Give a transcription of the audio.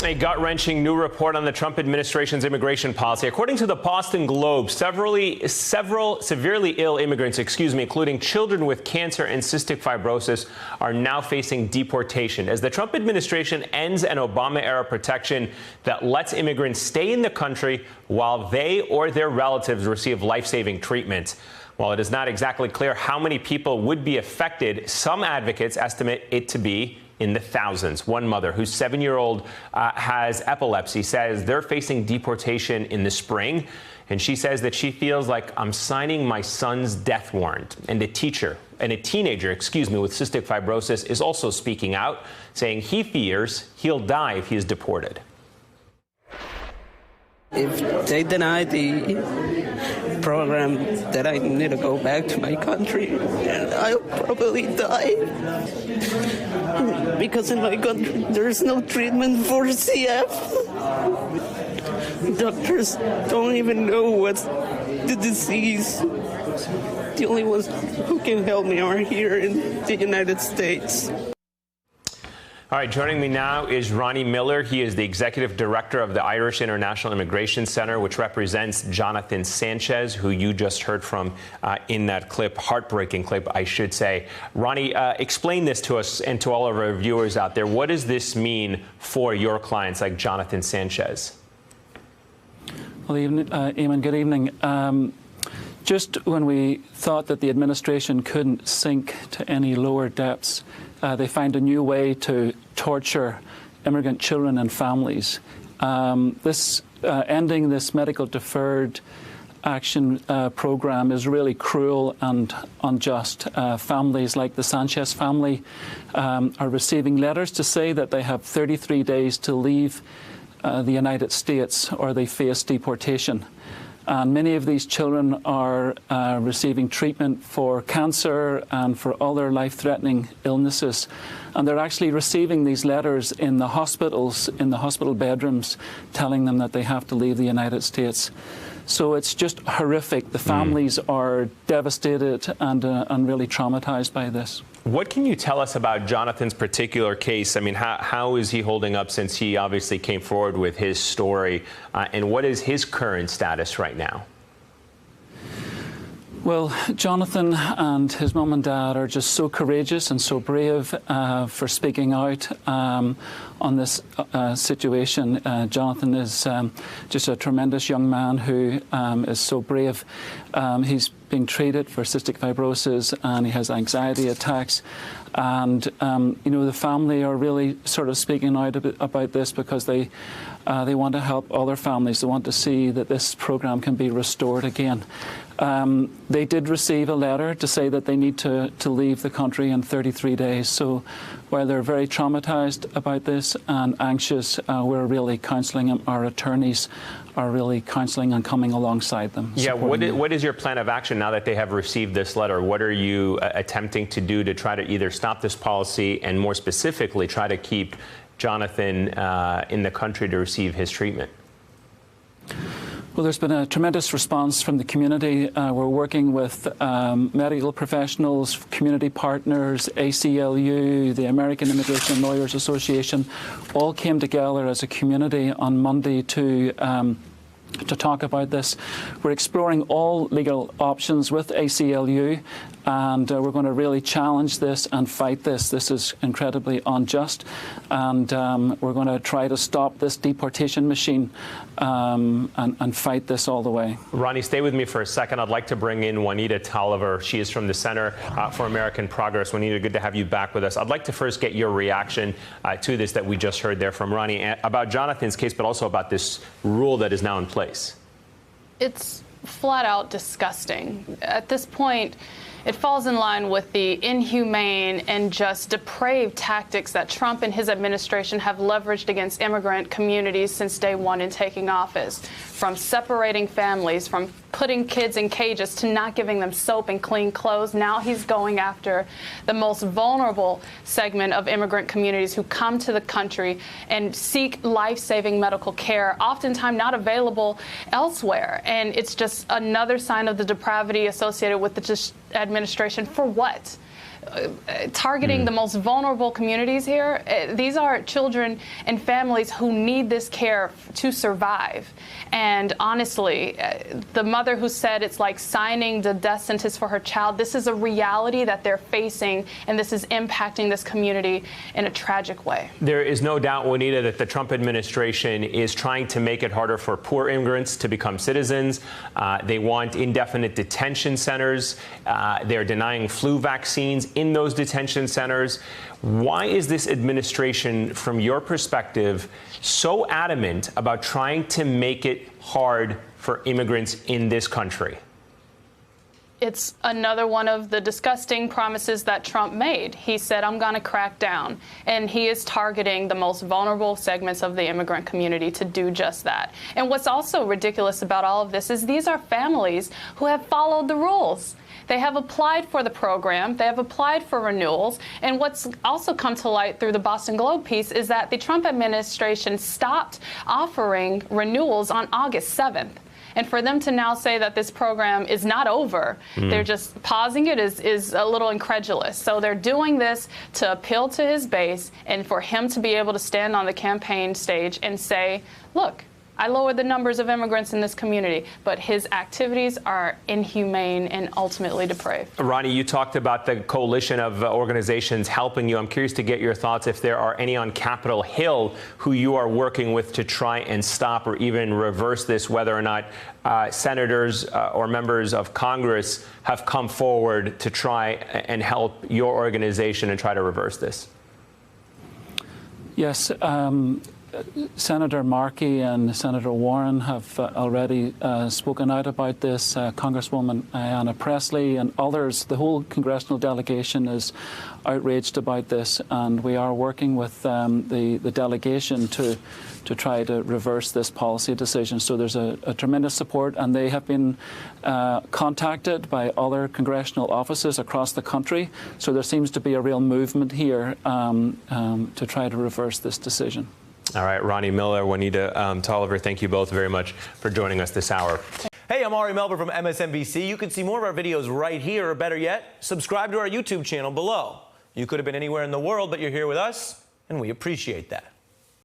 A gut-wrenching new report on the Trump administration's immigration policy. According to the Boston Globe, several severely ill immigrants, including children with cancer and cystic fibrosis, are now facing deportation as the Trump administration ends an Obama-era protection that lets immigrants stay in the country while they or their relatives receive life-saving treatment. While it is not exactly clear how many people would be affected, some advocates estimate it to be in the thousands. One mother whose 7-year-old has epilepsy says they're facing deportation in the spring. And she says that she feels like I'm signing my son's death warrant. And a teenager, with cystic fibrosis is also speaking out, saying he fears he'll die if he is deported. If they deny the program, that I need to go back to my country, and I'll probably die. Because in my country, there's no treatment for CF. Doctors don't even know what's the disease. The only ones who can help me are here in the United States. All right, joining me now is Ronnie Millar. He is the executive director of the Irish International Immigration Center, which represents Jonathan Sanchez, who you just heard from in that clip, heartbreaking clip, I should say. Ronnie, explain this to us and to all of our viewers out there. What does this mean for your clients like Jonathan Sanchez? Well, Eamon, good evening. Just when we thought that the administration couldn't sink to any lower depths, they find a new way to torture immigrant children and families. Ending this medical deferred action program is really cruel and unjust. Families like the Sanchez family are receiving letters to say that they have 33 days to leave the United States or they face deportation. And many of these children are receiving treatment for cancer and for other life-threatening illnesses. And they're actually receiving these letters in the hospitals, in the hospital bedrooms, telling them that they have to leave the United States. So it's just horrific. The families are devastated and really traumatized by this. What can you tell us about Jonathan's particular case? I mean, how is he holding up since he obviously came forward with his story? And what is his current status right now? Well, Jonathan and his mum and dad are just so courageous and so brave for speaking out on this situation. Jonathan is just a tremendous young man who is so brave. He's being treated for cystic fibrosis and he has anxiety attacks. And, the family are really sort of speaking out about this because they want to help other families. They want to see that this program can be restored again. They did receive a letter to say that they need to leave the country in 33 days. So while they're very traumatized about this and anxious, we're really counselling them. Our attorneys are really counselling and coming alongside them. Yeah, what is your plan of action now that they have received this letter? What are you attempting to do to try to either stop this policy and more specifically try to keep Jonathan in the country to receive his treatment? Well, there's been a tremendous response from the community. We're working with medical professionals, community partners, ACLU, the American Immigration Lawyers Association, all came together as a community on Monday to talk about this. We're exploring all legal options with ACLU, and we're going to really challenge this and fight this. This is incredibly unjust, and we're going to try to stop this deportation machine and fight this all the way. Ronnie, stay with me for a second. I'd like to bring in Juanita Tolliver. She is from the Center for American Progress. Juanita, good to have you back with us. I'd like to first get your reaction to this that we just heard there from Ronnie about Jonathan's case, but also about this rule that is now in place. It's flat out disgusting. At this point, it falls in line with the inhumane and just depraved tactics that Trump and his administration have leveraged against immigrant communities since day one in taking office. From separating families, from putting kids in cages to not giving them soap and clean clothes. Now he's going after the most vulnerable segment of immigrant communities who come to the country and seek life-saving medical care, oftentimes not available elsewhere. And it's just another sign of the depravity associated with the administration. For what? targeting the most vulnerable communities here. These are children and families who need this care to survive. And honestly, the mother who said it's like signing the death sentence for her child, this is a reality that they're facing, and this is impacting this community in a tragic way. There is no doubt, Juanita, that the Trump administration is trying to make it harder for poor immigrants to become citizens. They want indefinite detention centers. They're denying flu vaccines in those detention centers. Why is this administration, from your perspective, so adamant about trying to make it hard for immigrants in this country? It's another one of the disgusting promises that Trump made. He said, I'm going to crack down. And he is targeting the most vulnerable segments of the immigrant community to do just that. And what's also ridiculous about all of this is these are families who have followed the rules. They have applied for the program. They have applied for renewals. And what's also come to light through the Boston Globe piece is that the Trump administration stopped offering renewals on August 7th. And for them to now say that this program is not over, they're just pausing it, is a little incredulous. So they're doing this to appeal to his base and for him to be able to stand on the campaign stage and say, look, I lowered the numbers of immigrants in this community, but his activities are inhumane and ultimately depraved. Ronnie, you talked about the coalition of organizations helping you. I'm curious to get your thoughts if there are any on Capitol Hill who you are working with to try and stop or even reverse this, whether or not senators or members of Congress have come forward to try and help your organization and try to reverse this. Yes. Senator Markey and Senator Warren have already spoken out about this. Congresswoman Ayanna Pressley and others, the whole congressional delegation is outraged about this, and we are working with the delegation to try to reverse this policy decision. So there's a tremendous support, and they have been contacted by other congressional offices across the country. So there seems to be a real movement here to try to reverse this decision. All right, Ronnie Millar, Juanita Tolliver, thank you both very much for joining us this hour. Hey, I'm Ari Melber from MSNBC. You can see more of our videos right here, or better yet, subscribe to our YouTube channel below. You could have been anywhere in the world, but you're here with us, and we appreciate that.